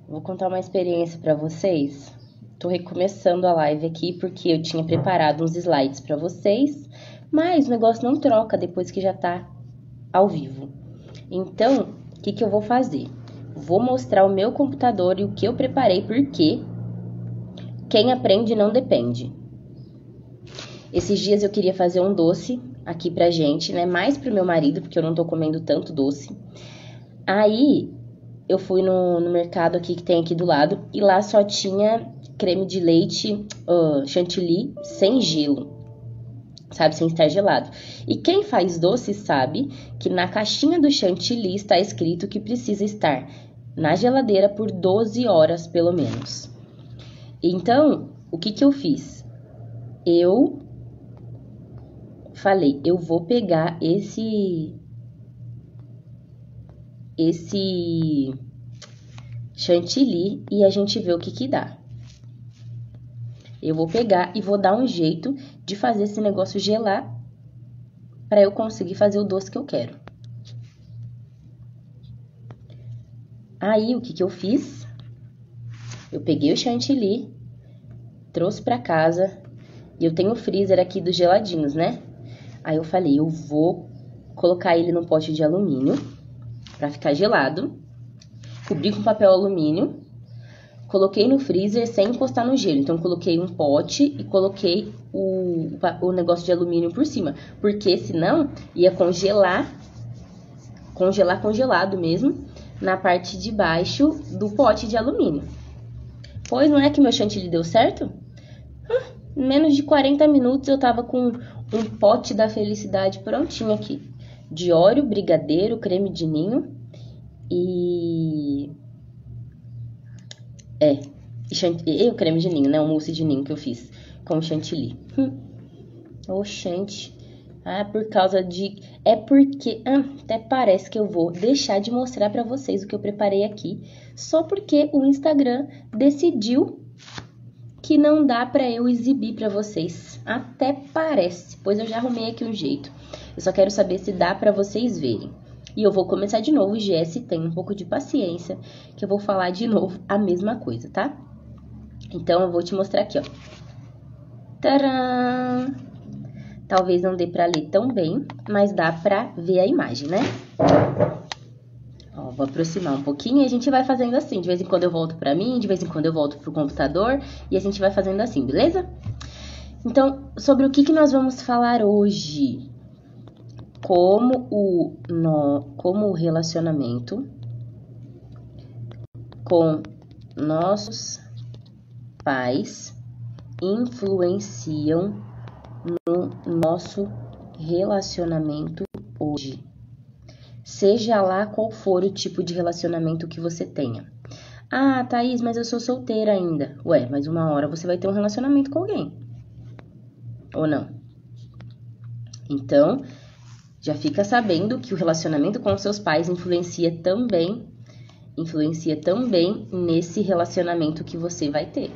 Vou contar uma experiência pra vocês. Tô recomeçando a live aqui porque eu tinha preparado uns slides pra vocês, mas o negócio não troca depois que já tá ao vivo. Então, o que eu vou fazer? Vou mostrar o meu computador e o que eu preparei, porque quem aprende não depende. Esses dias eu queria fazer um doce aqui pra gente, né? Mais pro meu marido, porque eu não tô comendo tanto doce. Aí eu fui no mercado aqui que tem aqui do lado e lá só tinha creme de leite chantilly sem gelo, sabe, sem estar gelado. E quem faz doce sabe que na caixinha do chantilly está escrito que precisa estar na geladeira por 12 horas pelo menos. Então, o que eu fiz? Eu falei, eu vou pegar esse chantilly e a gente vê o que dá. Eu vou pegar e vou dar um jeito de fazer esse negócio gelar para eu conseguir fazer o doce que eu quero. Aí, o que eu fiz? Eu peguei o chantilly, trouxe para casa e eu tenho o freezer aqui dos geladinhos, né? Aí eu falei, eu vou colocar ele no pote de alumínio para ficar gelado. Cobri com papel alumínio, coloquei no freezer sem encostar no gelo. Então, coloquei um pote e coloquei o negócio de alumínio por cima. Porque senão ia congelado mesmo, na parte de baixo do pote de alumínio. Pois não é que meu chantilly deu certo? Em menos de 40 minutos eu tava com um pote da felicidade prontinho aqui. De Oreo, brigadeiro, creme de ninho e o creme de ninho, né? O mousse de ninho que eu fiz com chantilly. Oxente. Por causa de... É porque... até parece que eu vou deixar de mostrar pra vocês o que eu preparei aqui. Só porque o Instagram decidiu que não dá pra eu exibir pra vocês. Até parece, pois eu já arrumei aqui um jeito. Eu só quero saber se dá pra vocês verem. E eu vou começar de novo, Jesse, tem um pouco de paciência, que eu vou falar de novo a mesma coisa, tá? Então, eu vou te mostrar aqui, ó. Tcharam! Talvez não dê pra ler tão bem, mas dá pra ver a imagem, né? Ó, vou aproximar um pouquinho e a gente vai fazendo assim. De vez em quando eu volto pra mim, de vez em quando eu volto pro computador e a gente vai fazendo assim, beleza? Então, sobre o que nós vamos falar hoje? Como o relacionamento com nossos pais influenciam no nosso relacionamento hoje. Seja lá qual for o tipo de relacionamento que você tenha. Thaís, mas eu sou solteira ainda. Ué, mas uma hora você vai ter um relacionamento com alguém. Ou não? Então, já fica sabendo que o relacionamento com seus pais influencia também nesse relacionamento que você vai ter.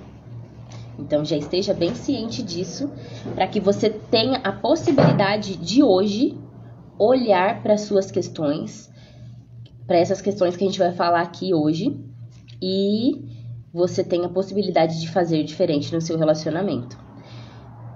Então, já esteja bem ciente disso, para que você tenha a possibilidade de hoje olhar para suas questões, para essas questões que a gente vai falar aqui hoje, e você tenha a possibilidade de fazer diferente no seu relacionamento.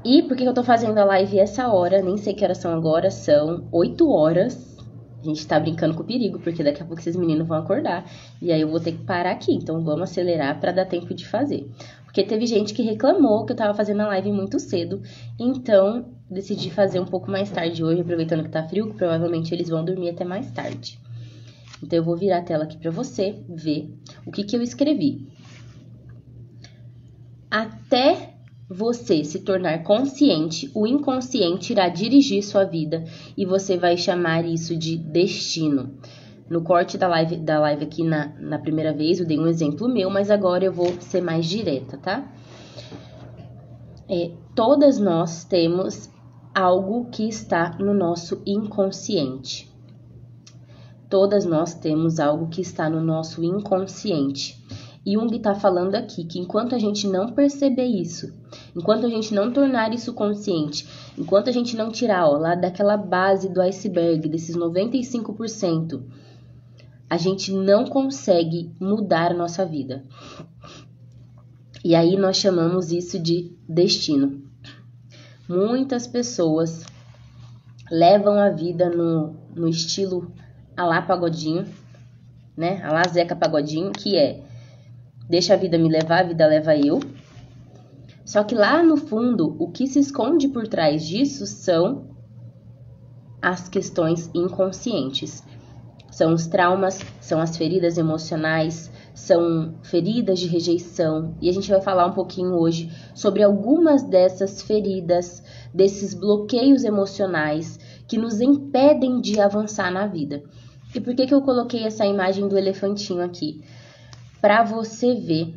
E por que eu tô fazendo a live essa hora? Nem sei que horas são agora, são 8 horas. A gente tá brincando com o perigo, porque daqui a pouco esses meninos vão acordar. E aí eu vou ter que parar aqui, então vamos acelerar pra dar tempo de fazer. Porque teve gente que reclamou que eu tava fazendo a live muito cedo. Então, decidi fazer um pouco mais tarde hoje, aproveitando que tá frio, que provavelmente eles vão dormir até mais tarde. Então eu vou virar a tela aqui pra você ver o que eu escrevi. Até você se tornar consciente, o inconsciente irá dirigir sua vida e você vai chamar isso de destino. No corte da live aqui na primeira vez eu dei um exemplo meu, mas agora eu vou ser mais direta, tá? Todas nós temos algo que está no nosso inconsciente. Todas nós temos algo que está no nosso inconsciente. Jung está falando aqui que enquanto a gente não perceber isso, enquanto a gente não tornar isso consciente, enquanto a gente não tirar lá daquela base do iceberg, desses 95%, a gente não consegue mudar a nossa vida. E aí nós chamamos isso de destino. Muitas pessoas levam a vida no estilo a lá Pagodinho, né? A lá Zeca Pagodinho, que é: deixa a vida me levar, a vida leva eu. Só que lá no fundo, o que se esconde por trás disso são as questões inconscientes. São os traumas, são as feridas emocionais, são feridas de rejeição. E a gente vai falar um pouquinho hoje sobre algumas dessas feridas, desses bloqueios emocionais que nos impedem de avançar na vida. E por que eu coloquei essa imagem do elefantinho aqui? Para você ver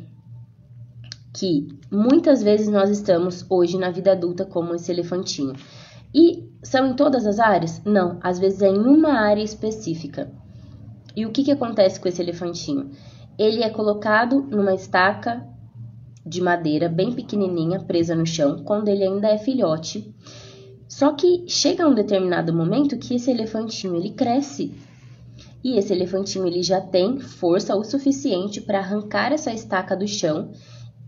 que muitas vezes nós estamos hoje na vida adulta como esse elefantinho. E são em todas as áreas? Não, às vezes é em uma área específica. E o que acontece com esse elefantinho? Ele é colocado numa estaca de madeira bem pequenininha, presa no chão, quando ele ainda é filhote. Só que chega um determinado momento que esse elefantinho ele cresce. E esse elefantinho ele já tem força o suficiente para arrancar essa estaca do chão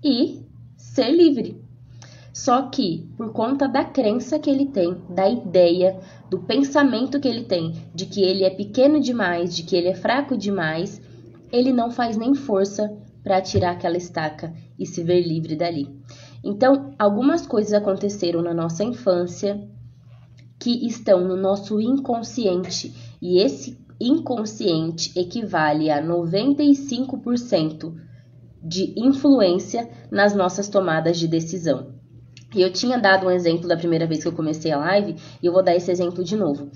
e ser livre. Só que, por conta da crença que ele tem, da ideia, do pensamento que ele tem, de que ele é pequeno demais, de que ele é fraco demais, ele não faz nem força para tirar aquela estaca e se ver livre dali. Então, algumas coisas aconteceram na nossa infância que estão no nosso inconsciente, e esse inconsciente equivale a 95% de influência nas nossas tomadas de decisão. E eu tinha dado um exemplo da primeira vez que eu comecei a live, e eu vou dar esse exemplo de novo.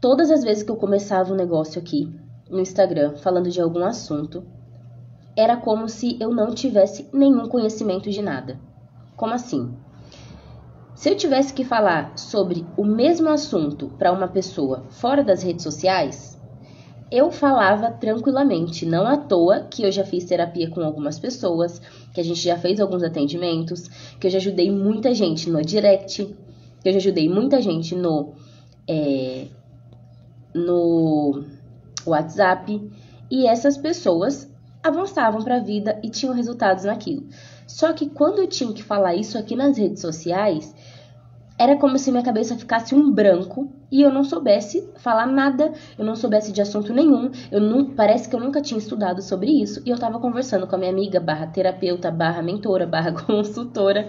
Todas as vezes que eu começava um negócio aqui no Instagram, falando de algum assunto, era como se eu não tivesse nenhum conhecimento de nada. Como assim? Se eu tivesse que falar sobre o mesmo assunto para uma pessoa fora das redes sociais, eu falava tranquilamente, não à toa que eu já fiz terapia com algumas pessoas, que a gente já fez alguns atendimentos, que eu já ajudei muita gente no direct, que eu já ajudei muita gente no WhatsApp, e essas pessoas avançavam para a vida e tinham resultados naquilo. Só que quando eu tinha que falar isso aqui nas redes sociais, era como se minha cabeça ficasse um branco e eu não soubesse falar nada, eu não soubesse de assunto nenhum, parece que eu nunca tinha estudado sobre isso. E eu tava conversando com a minha amiga, /terapeuta, /mentora, /consultora,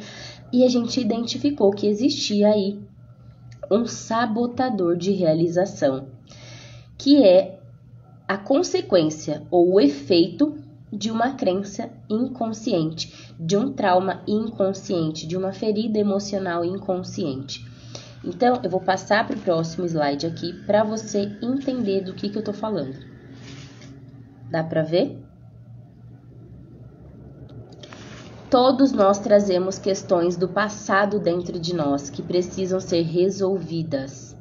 e a gente identificou que existia aí um sabotador de realização, que é a consequência ou o efeito de uma crença inconsciente, de um trauma inconsciente, de uma ferida emocional inconsciente. Então, eu vou passar para o próximo slide aqui para você entender do que eu tô falando. Dá para ver? Todos nós trazemos questões do passado dentro de nós que precisam ser resolvidas.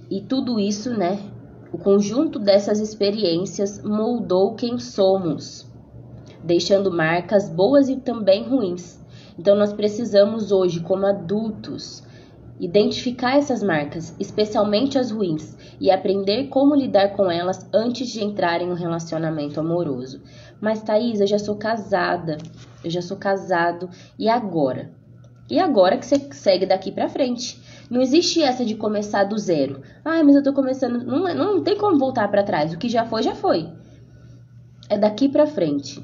E tudo isso, né? O conjunto dessas experiências moldou quem somos, deixando marcas boas e também ruins. Então, nós precisamos hoje, como adultos, identificar essas marcas, especialmente as ruins, e aprender como lidar com elas antes de entrar em um relacionamento amoroso. Mas, Thaís, eu já sou casada, eu já sou casado, e agora? E agora que você segue daqui pra frente? Não existe essa de começar do zero. Ai, mas eu tô começando... Não tem como voltar pra trás. O que já foi, já foi. É daqui pra frente.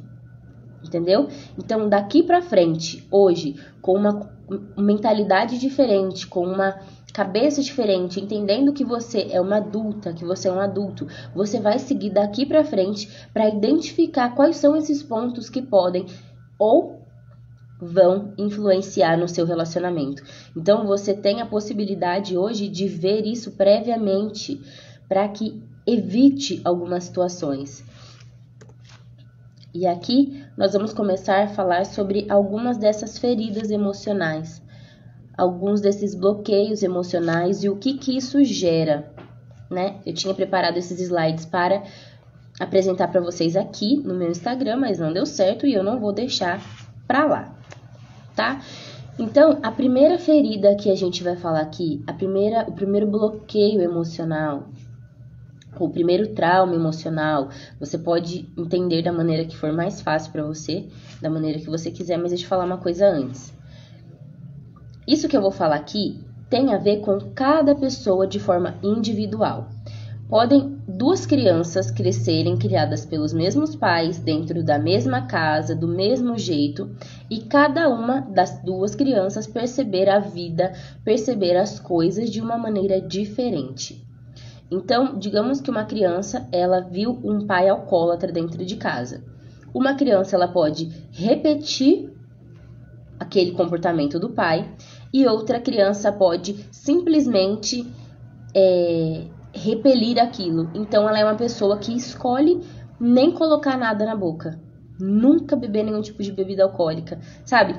Entendeu? Então, daqui pra frente, hoje, com uma mentalidade diferente, com uma cabeça diferente, entendendo que você é uma adulta, que você é um adulto, você vai seguir daqui pra frente pra identificar quais são esses pontos que podem ou vão influenciar no seu relacionamento. Então, você tem a possibilidade hoje de ver isso previamente para que evite algumas situações. E aqui nós vamos começar a falar sobre algumas dessas feridas emocionais, alguns desses bloqueios emocionais e o que isso gera, né? Eu tinha preparado esses slides para apresentar para vocês aqui no meu Instagram, mas não deu certo e eu não vou deixar para lá. Tá? Então, a primeira ferida que a gente vai falar aqui, o primeiro bloqueio emocional, o primeiro trauma emocional, você pode entender da maneira que for mais fácil para você, da maneira que você quiser, mas deixa eu falar uma coisa antes. Isso que eu vou falar aqui tem a ver com cada pessoa de forma individual. Podem duas crianças crescerem criadas pelos mesmos pais, dentro da mesma casa, do mesmo jeito, e cada uma das duas crianças perceber a vida, perceber as coisas de uma maneira diferente. Então, digamos que uma criança, ela viu um pai alcoólatra dentro de casa. Uma criança, ela pode repetir aquele comportamento do pai, e outra criança pode simplesmente repelir aquilo. Então, ela é uma pessoa que escolhe nem colocar nada na boca, nunca beber nenhum tipo de bebida alcoólica, sabe?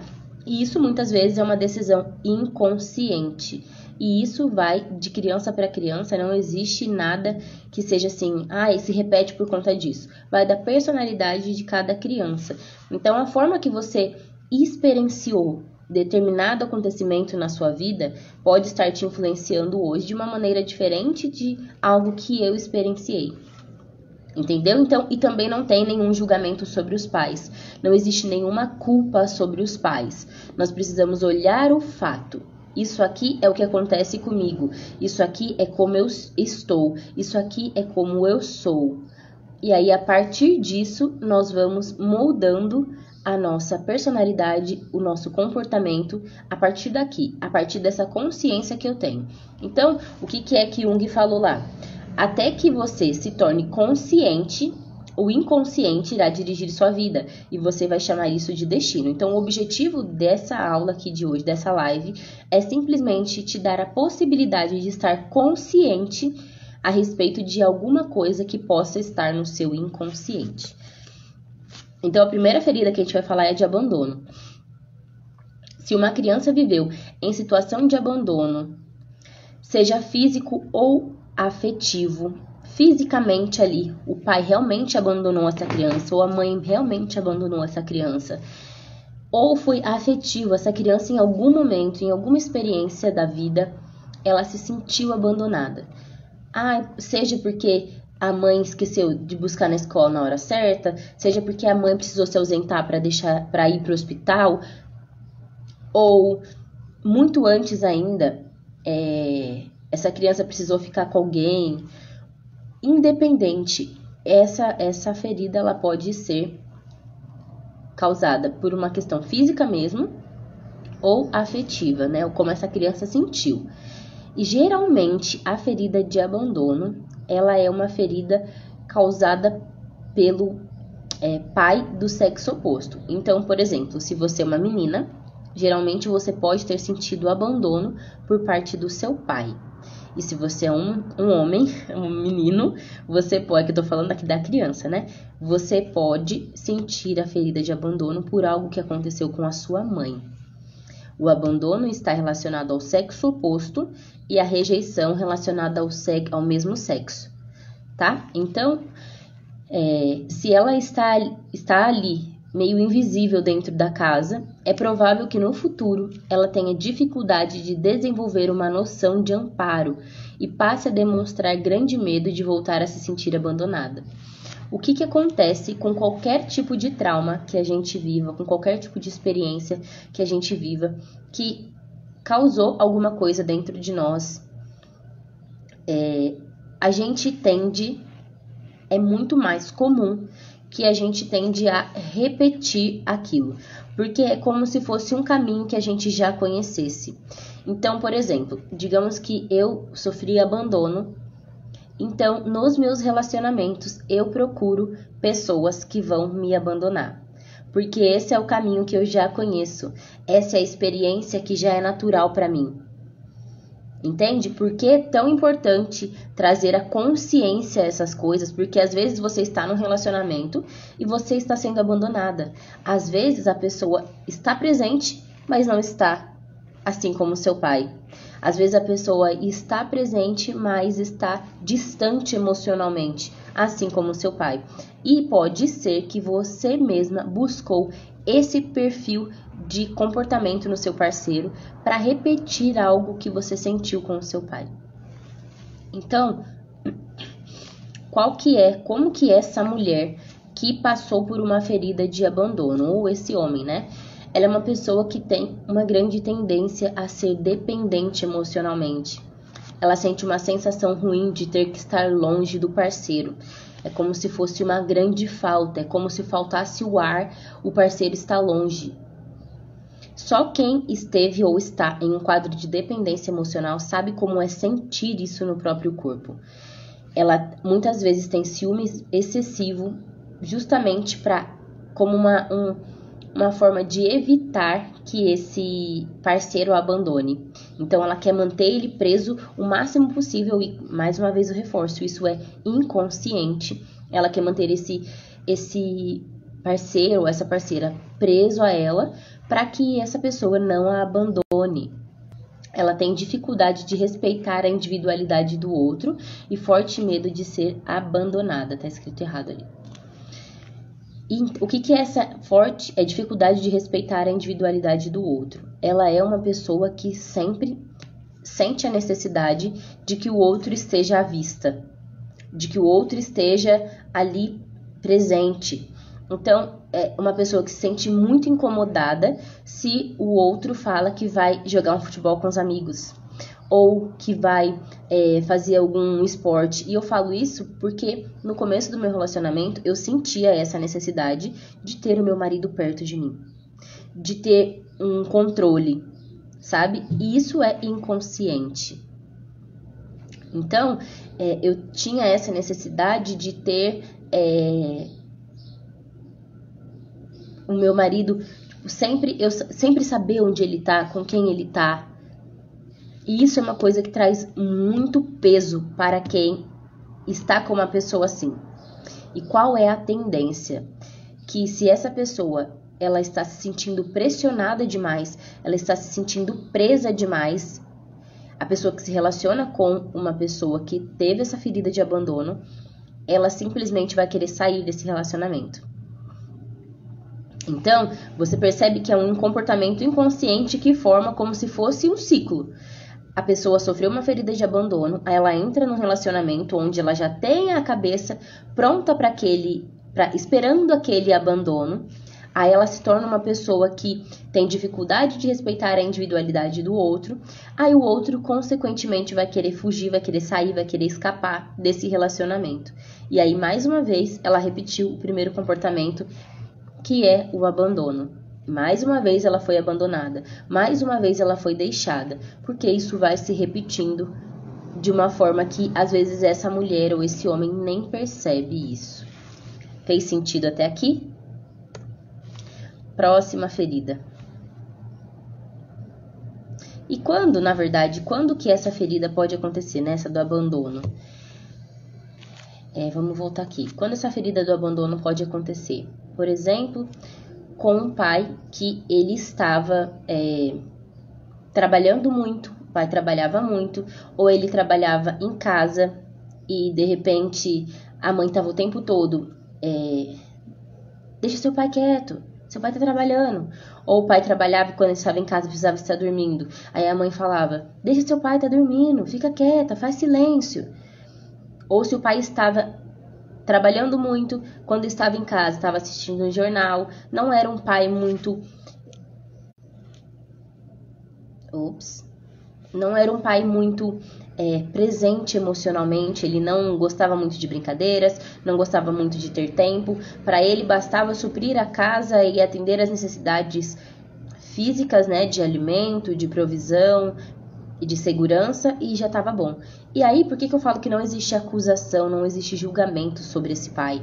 E isso muitas vezes é uma decisão inconsciente. E isso vai de criança para criança, não existe nada que seja assim, se repete por conta disso. Vai da personalidade de cada criança. Então, a forma que você experienciou determinado acontecimento na sua vida pode estar te influenciando hoje de uma maneira diferente de algo que eu experienciei. Entendeu? Então, e também não tem nenhum julgamento sobre os pais. Não existe nenhuma culpa sobre os pais. Nós precisamos olhar o fato. Isso aqui é o que acontece comigo. Isso aqui é como eu estou. Isso aqui é como eu sou. E aí, a partir disso, nós vamos moldando a nossa personalidade, o nosso comportamento, a partir daqui, a partir dessa consciência que eu tenho. Então, o que é que Jung falou lá? Até que você se torne consciente, o inconsciente irá dirigir sua vida e você vai chamar isso de destino. Então, o objetivo dessa aula aqui de hoje, dessa live, é simplesmente te dar a possibilidade de estar consciente a respeito de alguma coisa que possa estar no seu inconsciente. Então, a primeira ferida que a gente vai falar é de abandono. Se uma criança viveu em situação de abandono, seja físico ou afetivo, fisicamente ali, o pai realmente abandonou essa criança, ou a mãe realmente abandonou essa criança, ou foi afetivo, essa criança em algum momento, em alguma experiência da vida, ela se sentiu abandonada. Seja porque a mãe esqueceu de buscar na escola na hora certa, seja porque a mãe precisou se ausentar para ir para o hospital, ou muito antes ainda, essa criança precisou ficar com alguém. Independente, essa ferida ela pode ser causada por uma questão física mesmo, ou afetiva, né? Ou como essa criança sentiu. E geralmente a ferida de abandono, ela é uma ferida causada pelo pai do sexo oposto. Então, por exemplo, se você é uma menina, geralmente você pode ter sentido abandono por parte do seu pai. E se você é um homem, um menino, você pode, que eu tô falando aqui da criança, né? Você pode sentir a ferida de abandono por algo que aconteceu com a sua mãe. O abandono está relacionado ao sexo oposto e a rejeição relacionada ao mesmo sexo, tá? Então, se ela está ali, meio invisível dentro da casa, é provável que no futuro ela tenha dificuldade de desenvolver uma noção de amparo e passe a demonstrar grande medo de voltar a se sentir abandonada. O que acontece com qualquer tipo de trauma que a gente viva, com qualquer tipo de experiência que a gente viva, que causou alguma coisa dentro de nós, a gente tende, é muito mais comum que a gente tende a repetir aquilo, porque é como se fosse um caminho que a gente já conhecesse. Então, por exemplo, digamos que eu sofri abandono, então nos meus relacionamentos eu procuro pessoas que vão me abandonar, porque esse é o caminho que eu já conheço, essa é a experiência que já é natural para mim. Entende? Por que é tão importante trazer a consciência a essas coisas? Porque às vezes você está num relacionamento e você está sendo abandonada. Às vezes a pessoa está presente, mas não está, assim como seu pai. Às vezes a pessoa está presente, mas está distante emocionalmente, assim como seu pai. E pode ser que você mesma buscou esse perfil de comportamento no seu parceiro para repetir algo que você sentiu com o seu pai. Então, como que é essa mulher que passou por uma ferida de abandono, ou esse homem, né? Ela é uma pessoa que tem uma grande tendência a ser dependente emocionalmente. Ela sente uma sensação ruim de ter que estar longe do parceiro. É como se fosse uma grande falta, é como se faltasse o ar, o parceiro está longe. Só quem esteve ou está em um quadro de dependência emocional sabe como é sentir isso no próprio corpo. Ela muitas vezes tem ciúme excessivo, justamente como uma forma de evitar que esse parceiro a abandone. Então, ela quer manter ele preso o máximo possível e, mais uma vez, eu reforço, isso é inconsciente. Ela quer manter esse parceiro ou essa parceira preso a ela para que essa pessoa não a abandone. Ela tem dificuldade de respeitar a individualidade do outro e forte medo de ser abandonada. Tá escrito errado ali. E o que é essa dificuldade de respeitar a individualidade do outro? Ela é uma pessoa que sempre sente a necessidade de que o outro esteja à vista, de que o outro esteja ali presente. Então, é uma pessoa que se sente muito incomodada se o outro fala que vai jogar um futebol com os amigos ou que vai fazer algum esporte. E eu falo isso porque no começo do meu relacionamento eu sentia essa necessidade de ter o meu marido perto de mim, de ter um controle, sabe? E isso é inconsciente. Então, eu tinha essa necessidade de ter o meu marido, eu sempre saber onde ele tá, com quem ele tá. E isso é uma coisa que traz muito peso para quem está com uma pessoa assim. E qual é a tendência? Que se essa pessoa ela está se sentindo pressionada demais, ela está se sentindo presa demais, a pessoa que se relaciona com uma pessoa que teve essa ferida de abandono, ela simplesmente vai querer sair desse relacionamento. Então, você percebe que é um comportamento inconsciente que forma como se fosse um ciclo. A pessoa sofreu uma ferida de abandono, aí ela entra num relacionamento onde ela já tem a cabeça pronta esperando aquele abandono. Aí ela se torna uma pessoa que tem dificuldade de respeitar a individualidade do outro. Aí o outro, consequentemente, vai querer fugir, vai querer sair, vai querer escapar desse relacionamento. E aí, mais uma vez, ela repetiu o primeiro comportamento, que é o abandono. Mais uma vez ela foi abandonada, mais uma vez ela foi deixada, porque isso vai se repetindo de uma forma que às vezes essa mulher ou esse homem nem percebe isso. Fez sentido até aqui? Próxima ferida. E quando que essa ferida pode acontecer, né? Essa do abandono? Vamos voltar aqui. Quando essa ferida do abandono pode acontecer? Por exemplo, com um pai que ele estava trabalhando muito, o pai trabalhava muito, ou ele trabalhava em casa e de repente a mãe estava o tempo todo, deixa seu pai quieto, seu pai tá trabalhando. Ou o pai trabalhava e quando ele estava em casa precisava estar dormindo. Aí a mãe falava, deixa seu pai tá dormindo, fica quieta, faz silêncio. Ou se o pai estava trabalhando muito, quando estava em casa, estava assistindo um jornal, não era um pai muito... Não era um pai muito presente emocionalmente, ele não gostava muito de brincadeiras, não gostava muito de ter tempo. Para ele bastava suprir a casa e atender as necessidades físicas, né, de alimento, de provisão e de segurança, e já estava bom. E aí, por que eu falo que não existe acusação, não existe julgamento sobre esse pai?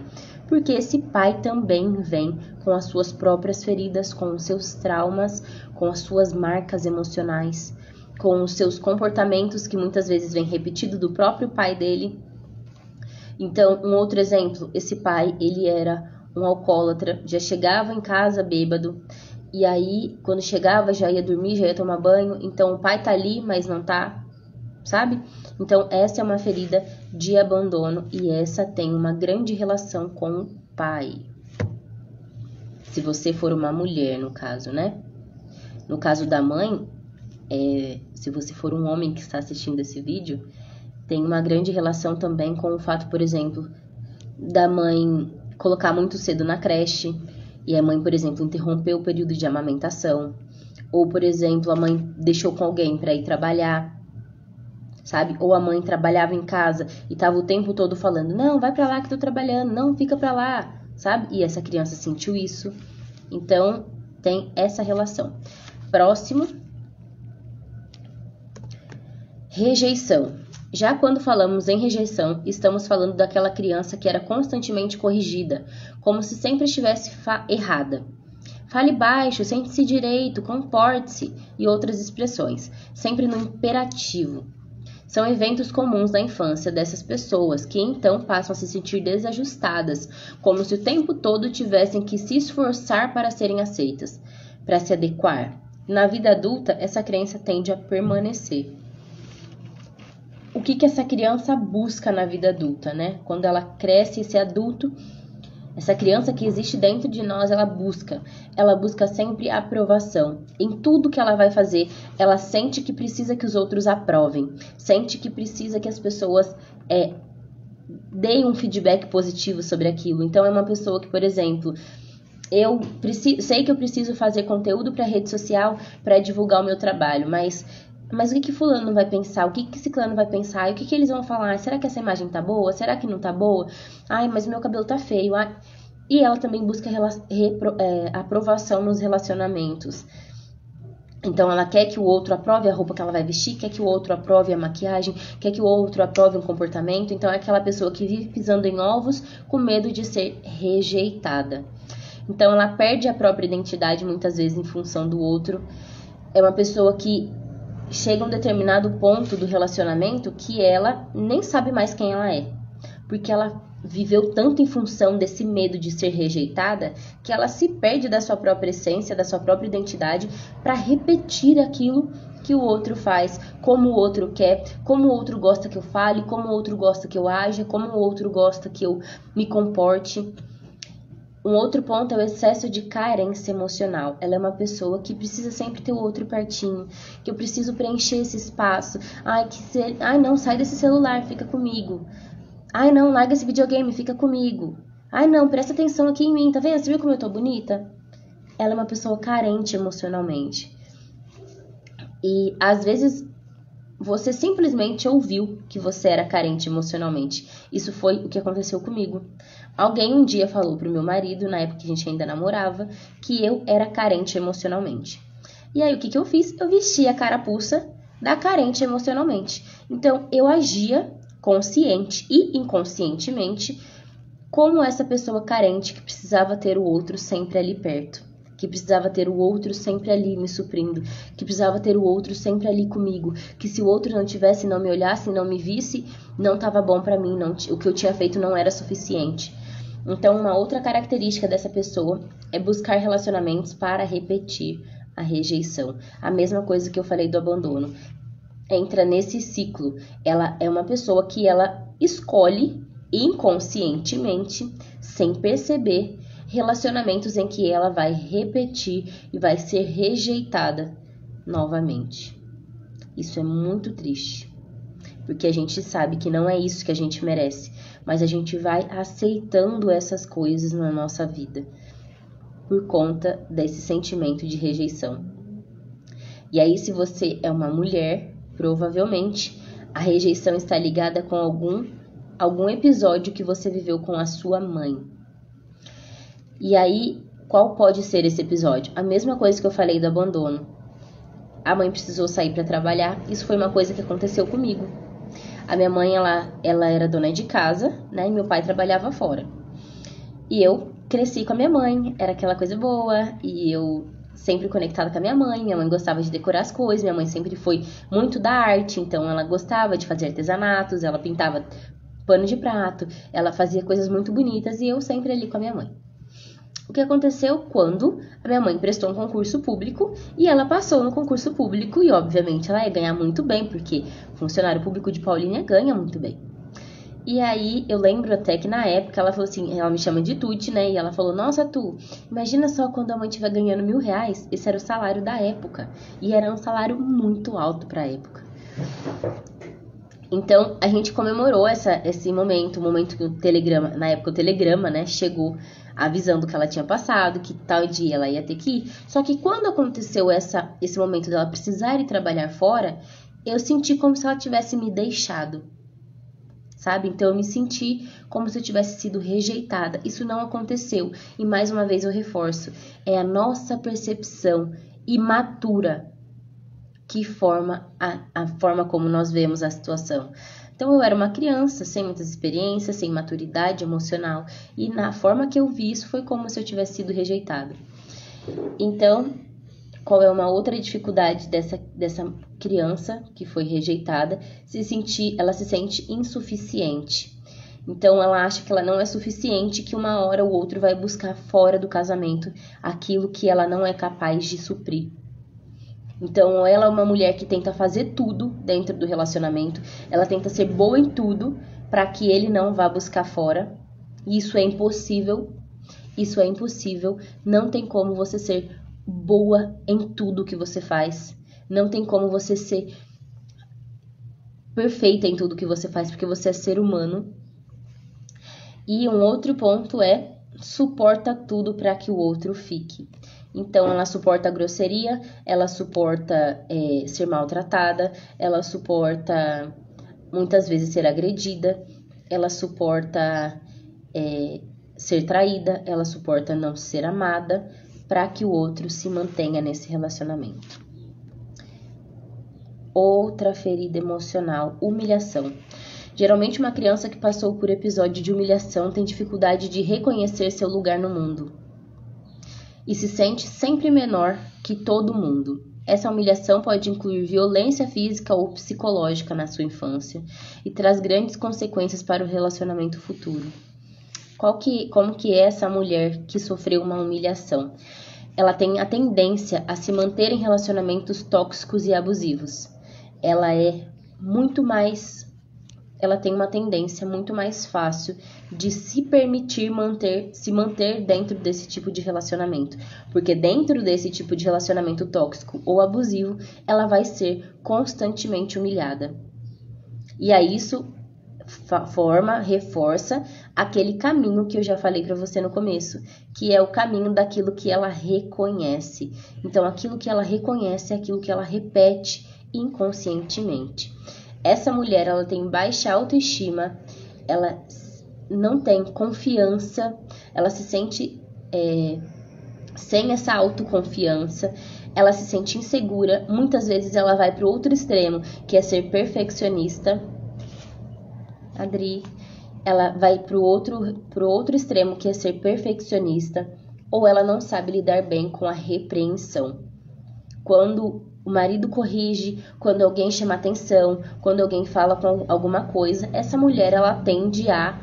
Porque esse pai também vem com as suas próprias feridas, com os seus traumas, com as suas marcas emocionais, com os seus comportamentos que muitas vezes vem repetido do próprio pai dele. Então, um outro exemplo, esse pai, ele era um alcoólatra, já chegava em casa bêbado, e aí, quando chegava, já ia dormir, já ia tomar banho. Então, o pai tá ali, mas não tá, sabe? Então, essa é uma ferida de abandono e essa tem uma grande relação com o pai. Se você for uma mulher, no caso, né? No caso da mãe, se você for um homem que está assistindo esse vídeo, Tem uma grande relação também com o fato, por exemplo, da mãe colocar muito cedo na creche e a mãe, por exemplo, interrompeu o período de amamentação. Ou, por exemplo, a mãe deixou com alguém para ir trabalhar, sabe? Ou a mãe trabalhava em casa e tava o tempo todo falando, não, vai para lá que tô trabalhando, não, fica para lá, sabe? E essa criança sentiu isso. Então, tem essa relação. Próximo. Rejeição. Já quando falamos em rejeição, estamos falando daquela criança que era constantemente corrigida, como se sempre estivesse errada. Fale baixo, sente-se direito, comporte-se e outras expressões, sempre no imperativo. São eventos comuns na infância dessas pessoas, que então passam a se sentir desajustadas, como se o tempo todo tivessem que se esforçar para serem aceitas, para se adequar. Na vida adulta, essa crença tende a permanecer. O que essa criança busca na vida adulta, né? Quando ela cresce, esse adulto, essa criança que existe dentro de nós, ela busca sempre aprovação. Em tudo que ela vai fazer, ela sente que precisa que os outros aprovem, sente que precisa que as pessoas deem um feedback positivo sobre aquilo. Então, é uma pessoa que, por exemplo, sei que eu preciso fazer conteúdo para rede social para divulgar o meu trabalho, mas o que fulano vai pensar? O que ciclano vai pensar? E o que eles vão falar? Será que essa imagem tá boa? Será que não tá boa? Ai, mas o meu cabelo tá feio. Ai. E ela também busca aprovação nos relacionamentos. Então, ela quer que o outro aprove a roupa que ela vai vestir, quer que o outro aprove a maquiagem, quer que o outro aprove um comportamento. Então, é aquela pessoa que vive pisando em ovos com medo de ser rejeitada. Então, ela perde a própria identidade muitas vezes em função do outro. É uma pessoa que chega a um determinado ponto do relacionamento que ela nem sabe mais quem ela é. Porque ela viveu tanto em função desse medo de ser rejeitada que ela se perde da sua própria essência, da sua própria identidade para repetir aquilo que o outro faz, como o outro quer, como o outro gosta que eu fale, como o outro gosta que eu aja, como o outro gosta que eu me comporte. Um outro ponto é o excesso de carência emocional. Ela é uma pessoa que precisa sempre ter o outro pertinho, que eu preciso preencher esse espaço. Ai, não, sai desse celular, fica comigo. Ai, não, larga esse videogame, fica comigo. Ai, não, presta atenção aqui em mim, tá vendo? Você viu como eu tô bonita? Ela é uma pessoa carente emocionalmente. E, às vezes, você simplesmente ouviu que você era carente emocionalmente. Isso foi o que aconteceu comigo. Alguém um dia falou pro meu marido, na época que a gente ainda namorava, que eu era carente emocionalmente. E aí, o que eu fiz? Eu vesti a carapuça da carente emocionalmente. Então, eu agia consciente e inconscientemente como essa pessoa carente que precisava ter o outro sempre ali perto, que precisava ter o outro sempre ali me suprindo, que precisava ter o outro sempre ali comigo, que se o outro não tivesse, não me olhasse, não me visse, não estava bom para mim, o que eu tinha feito não era suficiente. Então, uma outra característica dessa pessoa é buscar relacionamentos para repetir a rejeição. A mesma coisa que eu falei do abandono. Entra nesse ciclo. Ela é uma pessoa que ela escolhe inconscientemente, sem perceber, relacionamentos em que ela vai repetir e vai ser rejeitada novamente. Isso é muito triste, porque a gente sabe que não é isso que a gente merece, mas a gente vai aceitando essas coisas na nossa vida por conta desse sentimento de rejeição. E aí, se você é uma mulher, provavelmente a rejeição está ligada com algum episódio que você viveu com a sua mãe. E aí, qual pode ser esse episódio? A mesma coisa que eu falei do abandono. A mãe precisou sair para trabalhar. Isso foi uma coisa que aconteceu comigo. A minha mãe, ela era dona de casa, né? E meu pai trabalhava fora. E eu cresci com a minha mãe. Era aquela coisa boa. E eu sempre conectada com a minha mãe gostava de decorar as coisas, minha mãe sempre foi muito da arte, então ela gostava de fazer artesanatos, ela pintava pano de prato, ela fazia coisas muito bonitas e eu sempre ali com a minha mãe. O que aconteceu quando a minha mãe prestou um concurso público e ela passou no concurso público e obviamente ela ia ganhar muito bem, porque funcionário público de Paulínia ganha muito bem. E aí, eu lembro até que na época ela falou assim, ela me chama de Tuti, né? E ela falou, nossa, Tu, imagina só quando a mãe estiver ganhando R$1.000. Esse era o salário da época. E era um salário muito alto pra época. Então, a gente comemorou esse momento, o momento que o Telegrama, na época o Telegrama, né, chegou avisando que ela tinha passado, que tal dia ela ia ter que ir. Só que quando aconteceu esse momento dela precisar ir trabalhar fora, eu senti como se ela tivesse me deixado, sabe? Então, eu me senti como se eu tivesse sido rejeitada. Isso não aconteceu. E, mais uma vez, eu reforço, é a nossa percepção imatura que forma a forma como nós vemos a situação. Então, eu era uma criança, sem muitas experiências, sem maturidade emocional, e na forma que eu vi isso foi como se eu tivesse sido rejeitada. Então, qual é uma outra dificuldade dessa criança que foi rejeitada? Ela se sente insuficiente. Então, ela acha que ela não é suficiente, que uma hora ou outra vai buscar fora do casamento aquilo que ela não é capaz de suprir. Então, ela é uma mulher que tenta fazer tudo dentro do relacionamento, ela tenta ser boa em tudo para que ele não vá buscar fora. E isso é impossível, não tem como você ser boa em tudo que você faz, não tem como você ser perfeita em tudo que você faz, porque você é ser humano. E um outro ponto é, suporta tudo para que o outro fique. Então, ela suporta a grosseria, ela suporta ser maltratada, ela suporta muitas vezes ser agredida, ela suporta ser traída, ela suporta não ser amada, para que o outro se mantenha nesse relacionamento. Outra ferida emocional, humilhação. Geralmente, uma criança que passou por episódio de humilhação tem dificuldade de reconhecer seu lugar no mundo e se sente sempre menor que todo mundo. Essa humilhação pode incluir violência física ou psicológica na sua infância e traz grandes consequências para o relacionamento futuro. Como que é essa mulher que sofreu uma humilhação? Ela tem a tendência a se manter em relacionamentos tóxicos e abusivos. Ela tem uma tendência muito mais fácil de se permitir se manter dentro desse tipo de relacionamento. Porque dentro desse tipo de relacionamento tóxico ou abusivo, ela vai ser constantemente humilhada. E aí isso reforça aquele caminho que eu já falei para você no começo, que é o caminho daquilo que ela reconhece. Então, aquilo que ela reconhece é aquilo que ela repete inconscientemente. Essa mulher, ela tem baixa autoestima, ela não tem confiança, ela se sente sem essa autoconfiança, ela se sente insegura. Muitas vezes ela vai para o outro extremo, que é ser perfeccionista. Adri, ela vai pro outro extremo, que é ser perfeccionista, ou ela não sabe lidar bem com a repreensão. Quando o marido corrige, quando alguém chama atenção, quando alguém fala com alguma coisa, essa mulher, ela tende a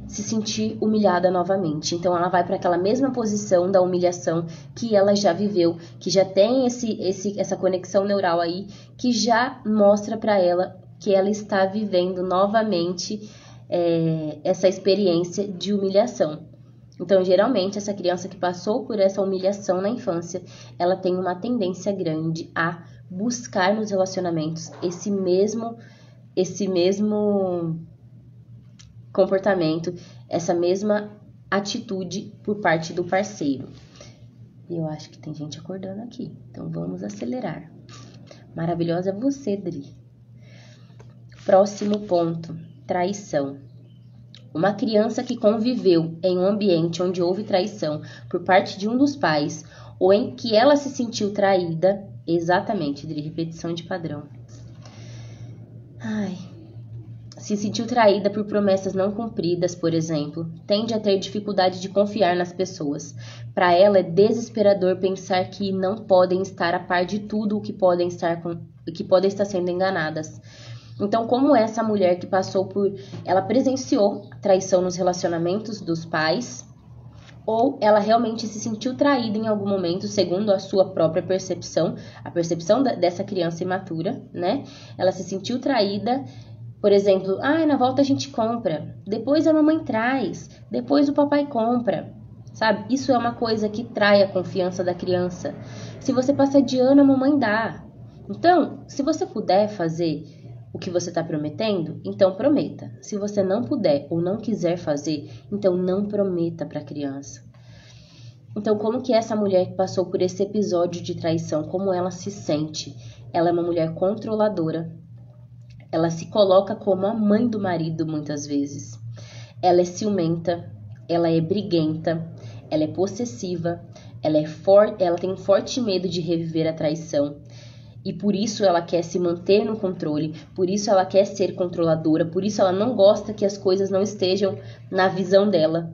se sentir humilhada novamente. Então, ela vai para aquela mesma posição da humilhação que ela já viveu, que já tem essa conexão neural aí, que já mostra para ela que ela está vivendo novamente essa experiência de humilhação. Então, geralmente, essa criança que passou por essa humilhação na infância, ela tem uma tendência grande a buscar nos relacionamentos esse mesmo comportamento, essa mesma atitude por parte do parceiro. E eu acho que tem gente acordando aqui, então vamos acelerar. Maravilhosa você, Dri. Próximo ponto, traição. Uma criança que conviveu em um ambiente onde houve traição por parte de um dos pais, ou em que ela se sentiu traída, exatamente, de repetição de padrão. Se sentiu traída por promessas não cumpridas, por exemplo, tende a ter dificuldade de confiar nas pessoas. Para ela é desesperador pensar que não podem estar a par de tudo o que podem estar sendo enganadas. Então, como essa mulher que ela presenciou traição nos relacionamentos dos pais, ou ela realmente se sentiu traída em algum momento, segundo a sua própria percepção, a percepção dessa criança imatura, né? Ela se sentiu traída, por exemplo, na volta a gente compra, depois a mamãe traz, depois o papai compra, sabe? Isso é uma coisa que trai a confiança da criança. Se você passa de ano, a mamãe dá. Então, se você puder fazer o que você está prometendo, então prometa. Se você não puder ou não quiser fazer, então não prometa para a criança. Então, como que essa mulher que passou por esse episódio de traição, como ela se sente? Ela é uma mulher controladora. Ela se coloca como a mãe do marido muitas vezes. Ela é ciumenta, ela é briguenta, ela é possessiva, ela tem um forte medo de reviver a traição. E por isso ela quer se manter no controle, por isso ela quer ser controladora, por isso ela não gosta que as coisas não estejam na visão dela.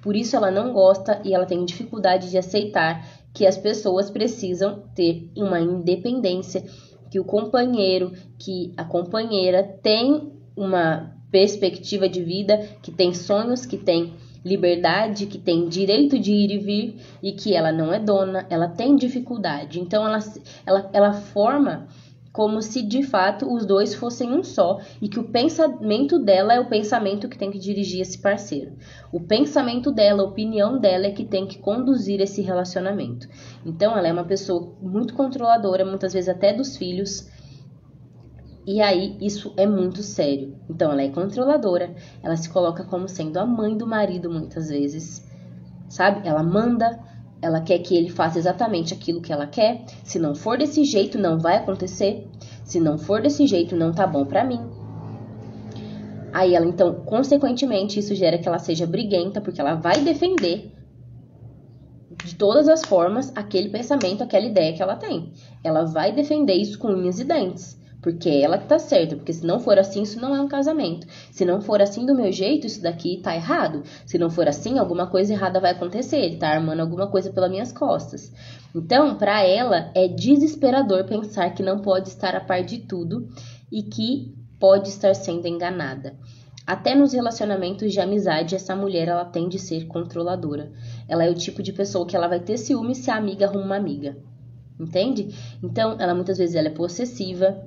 Por isso ela não gosta e ela tem dificuldade de aceitar que as pessoas precisam ter uma independência, que o companheiro, que a companheira tem uma perspectiva de vida, que tem sonhos, que tem liberdade, que tem direito de ir e vir e que ela não é dona, ela tem dificuldade. Então ela forma como se de fato os dois fossem um só e que o pensamento dela é o pensamento que tem que dirigir esse parceiro. O pensamento dela, a opinião dela é que tem que conduzir esse relacionamento. Então ela é uma pessoa muito controladora, muitas vezes até dos filhos. E aí, isso é muito sério. Então, ela é controladora, ela se coloca como sendo a mãe do marido muitas vezes, sabe? Ela manda, ela quer que ele faça exatamente aquilo que ela quer. Se não for desse jeito, não vai acontecer. Se não for desse jeito, não tá bom pra mim. Aí ela, então, consequentemente, isso gera que ela seja briguenta, porque ela vai defender de todas as formas aquele pensamento, aquela ideia que ela tem. Ela vai defender isso com unhas e dentes. Porque é ela que tá certa, porque se não for assim, isso não é um casamento. Se não for assim do meu jeito, isso daqui tá errado. Se não for assim, alguma coisa errada vai acontecer. Ele tá armando alguma coisa pelas minhas costas. Então, pra ela, é desesperador pensar que não pode estar a par de tudo e que pode estar sendo enganada. Até nos relacionamentos de amizade, essa mulher, ela tende a ser controladora. Ela é o tipo de pessoa que ela vai ter ciúme se a amiga arruma uma amiga. Entende? Então, ela muitas vezes ela é possessiva.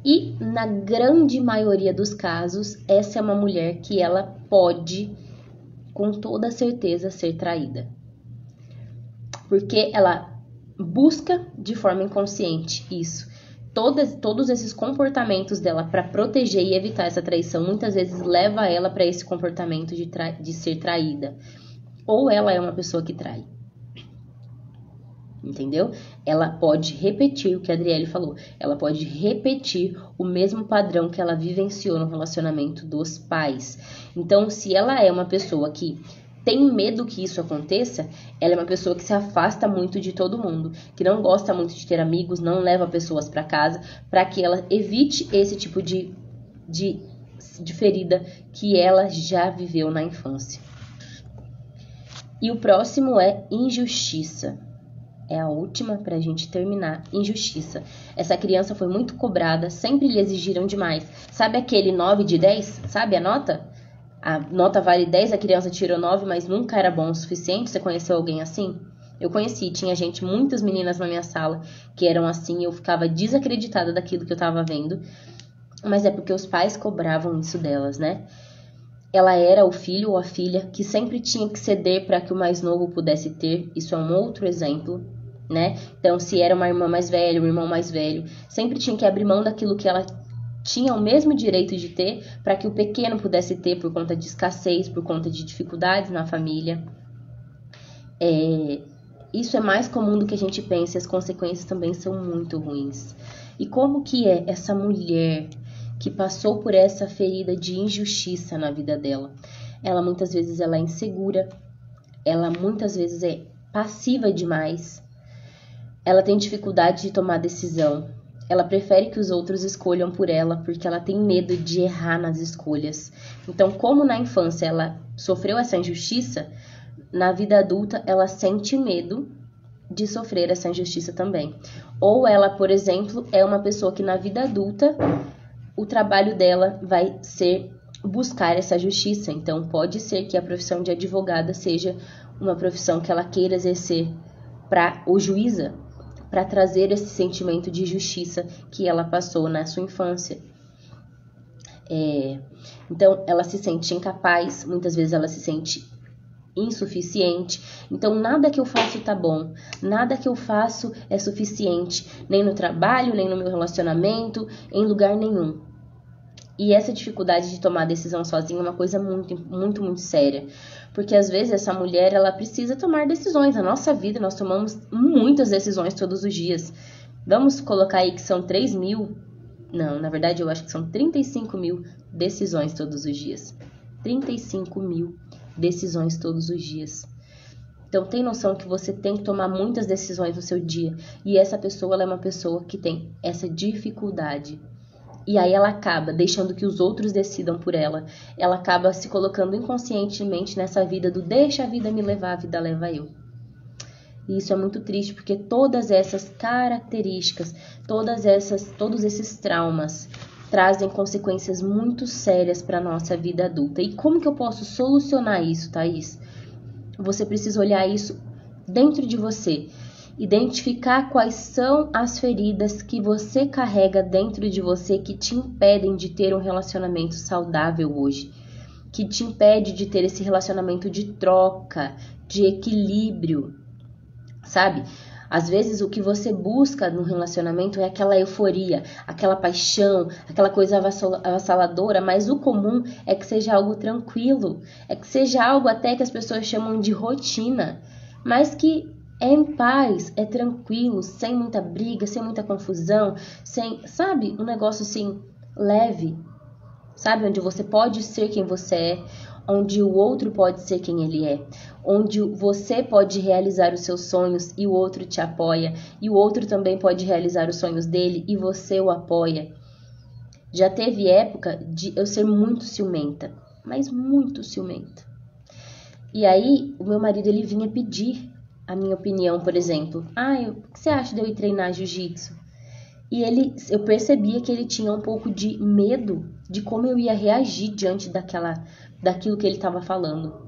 E, na grande maioria dos casos, essa é uma mulher que ela pode, com toda certeza, ser traída. Porque ela busca de forma inconsciente isso. Todos esses comportamentos dela para proteger e evitar essa traição, muitas vezes leva ela para esse comportamento de ser traída. Ou ela é uma pessoa que trai. Entendeu? Ela pode repetir o que a Adriele falou. Ela pode repetir o mesmo padrão que ela vivenciou no relacionamento dos pais. Então, se ela é uma pessoa que tem medo que isso aconteça, ela é uma pessoa que se afasta muito de todo mundo, que não gosta muito de ter amigos, não leva pessoas para casa, para que ela evite esse tipo de ferida que ela já viveu na infância. E o próximo é injustiça. É a última pra gente terminar. Injustiça. Essa criança foi muito cobrada, sempre lhe exigiram demais. Sabe aquele 9 de 10? Sabe a nota? A nota vale 10, a criança tirou 9, mas nunca era bom o suficiente. Você conheceu alguém assim? Eu conheci, tinha muitas meninas na minha sala que eram assim, eu ficava desacreditada daquilo que eu tava vendo. Mas é porque os pais cobravam isso delas, né? Ela era o filho ou a filha que sempre tinha que ceder para que o mais novo pudesse ter. Isso é um outro exemplo, né? Então, se era uma irmã mais velha, um irmão mais velho, sempre tinha que abrir mão daquilo que ela tinha o mesmo direito de ter para que o pequeno pudesse ter por conta de escassez, por conta de dificuldades na família. Isso é mais comum do que a gente pensa e as consequências também são muito ruins. E como que é essa mulher que passou por essa ferida de injustiça na vida dela? Ela muitas vezes ela é insegura, ela muitas vezes é passiva demais, ela tem dificuldade de tomar decisão, ela prefere que os outros escolham por ela porque ela tem medo de errar nas escolhas. Então, como na infância ela sofreu essa injustiça, na vida adulta ela sente medo de sofrer essa injustiça também. Ou ela, por exemplo, é uma pessoa que na vida adulta o trabalho dela vai ser buscar essa justiça. Então, pode ser que a profissão de advogada seja uma profissão que ela queira exercer ou juíza, para trazer esse sentimento de justiça que ela passou na sua infância. Então, ela se sente incapaz, muitas vezes ela se sente insuficiente. Então, nada que eu faço tá bom, nada que eu faço é suficiente, nem no trabalho, nem no meu relacionamento, em lugar nenhum. E essa dificuldade de tomar decisão sozinha é uma coisa muito, muito, muito séria. Porque às vezes essa mulher, ela precisa tomar decisões. Na nossa vida, nós tomamos muitas decisões todos os dias. Vamos colocar aí que são 3 mil... Não, na verdade eu acho que são 35 mil decisões todos os dias. 35 mil decisões todos os dias. Então tem noção que você tem que tomar muitas decisões no seu dia. E essa pessoa, ela é uma pessoa que tem essa dificuldade. E aí ela acaba deixando que os outros decidam por ela. Ela acaba se colocando inconscientemente nessa vida do deixa a vida me levar, a vida leva eu. E isso é muito triste, porque todas essas características, todos esses traumas trazem consequências muito sérias para a nossa vida adulta. E como que eu posso solucionar isso, Thaís? Você precisa olhar isso dentro de você. Identificar quais são as feridas que você carrega dentro de você que te impedem de ter um relacionamento saudável hoje, que te impede de ter esse relacionamento de troca, de equilíbrio, sabe? Às vezes o que você busca no relacionamento é aquela euforia, aquela paixão, aquela coisa avassaladora, mas o comum é que seja algo tranquilo, é que seja algo até que as pessoas chamam de rotina, mas que é em paz, é tranquilo, sem muita briga, sem muita confusão, sabe, um negócio assim, leve, sabe, onde você pode ser quem você é, onde o outro pode ser quem ele é, onde você pode realizar os seus sonhos e o outro te apoia, e o outro também pode realizar os sonhos dele e você o apoia. Já teve época de eu ser muito ciumenta, mas muito ciumenta. E aí, o meu marido, ele vinha pedir a minha opinião, por exemplo. O que você acha de eu ir treinar jiu-jitsu? E eu percebia que ele tinha um pouco de medo de como eu ia reagir diante daquilo que ele estava falando.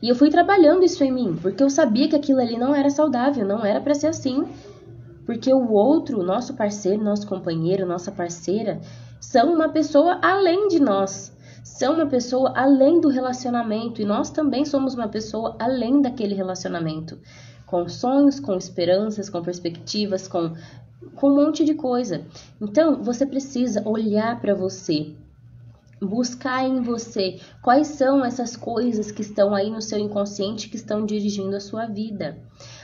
E eu fui trabalhando isso em mim, porque eu sabia que aquilo ali não era saudável, não era para ser assim. Porque o outro, nosso parceiro, nosso companheiro, nossa parceira, são uma pessoa além de nós. São uma pessoa além do relacionamento, e nós também somos uma pessoa além daquele relacionamento, com sonhos, com esperanças, com perspectivas, com um monte de coisa. Então, você precisa olhar para você, buscar em você quais são essas coisas que estão aí no seu inconsciente que estão dirigindo a sua vida.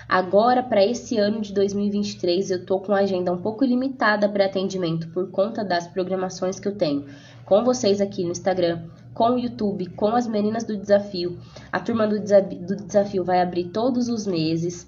Agora, para esse ano de 2023, eu tô com a agenda um pouco limitada para atendimento por conta das programações que eu tenho com vocês aqui no Instagram, com o YouTube, com as meninas do desafio. A turma do desafio vai abrir todos os meses.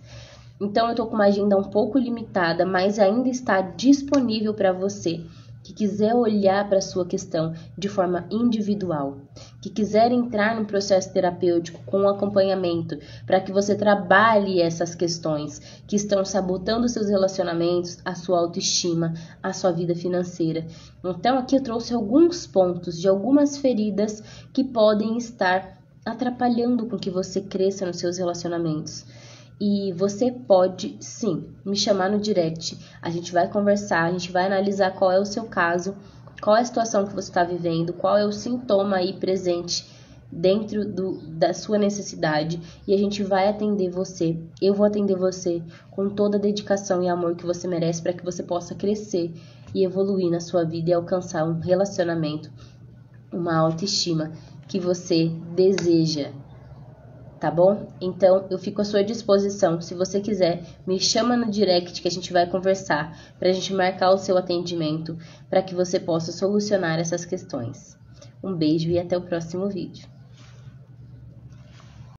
Então, eu tô com uma agenda um pouco limitada, mas ainda está disponível para você que quiser olhar para a sua questão de forma individual, que quiser entrar no processo terapêutico com acompanhamento, para que você trabalhe essas questões que estão sabotando seus relacionamentos, a sua autoestima, a sua vida financeira. Então, aqui eu trouxe alguns pontos de algumas feridas que podem estar atrapalhando com que você cresça nos seus relacionamentos. E você pode, sim, me chamar no direct, a gente vai conversar, a gente vai analisar qual é o seu caso, qual é a situação que você está vivendo, qual é o sintoma aí presente dentro da sua necessidade, e a gente vai atender você, eu vou atender você com toda a dedicação e amor que você merece para que você possa crescer e evoluir na sua vida e alcançar um relacionamento, uma autoestima que você deseja. Tá bom? Então, eu fico à sua disposição. Se você quiser, me chama no direct que a gente vai conversar pra gente marcar o seu atendimento para que você possa solucionar essas questões. Um beijo e até o próximo vídeo.